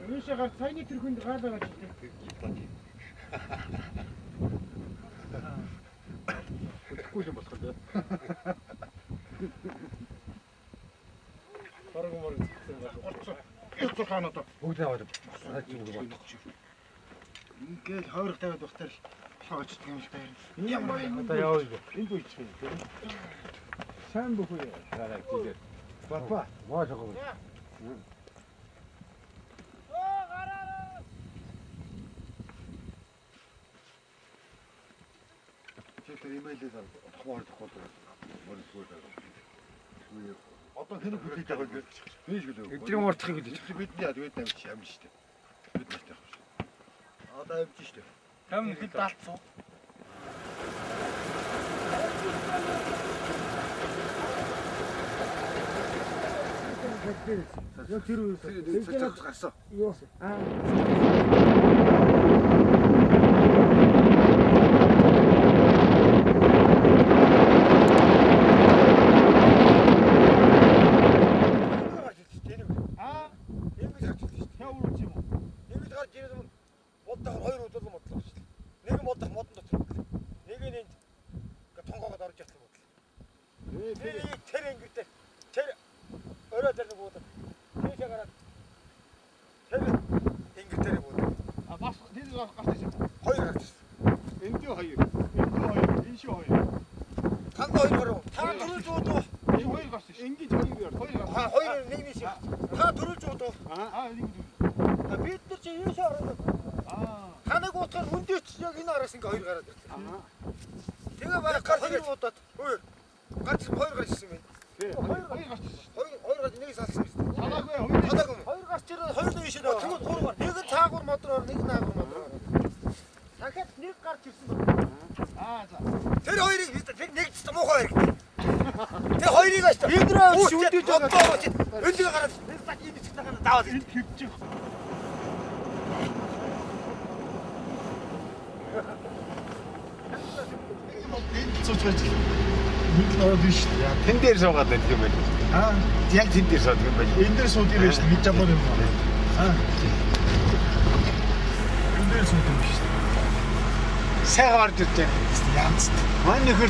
Юуша гарч саяны тэрхэнд гаалаа гэж хэлдэг. Хүчгүй юм болох дээ. Бараг мөр зэгсэн байна. Эцэг хаанаа бүгд аваад ингээд хойрох тавиад бахтар хаагчдаг юм л таа. Ямар юм одоо яваа. Энд үйчих юм тийм. Сайн бүхүү яараа тийгээр. Папа, воожоо. Тэр имэйлээ хаваар тохиолдол мөрөсгөө даа. Одоо хэн хүлээж байгаа вэ? Би ч гэлээ. Эдрийн мартахыг хэлж. Бидний яд бид амж амж штэ. Бид нартай хавш. Одоо амж штэ. Там хэд даалцсан. Яг тэр үеэс гарсан. Юу? Тэн дээр суугаад байдаг юм байна. Яг тэн дээр суудаг юм байна. Энэ дээр суудаг юм шүү дээ. Гэж ямар юм бэ? Энэ дээр суудаг юм шүү дээ. Сайн гарч ирж байна. Янз. Манай нөхөр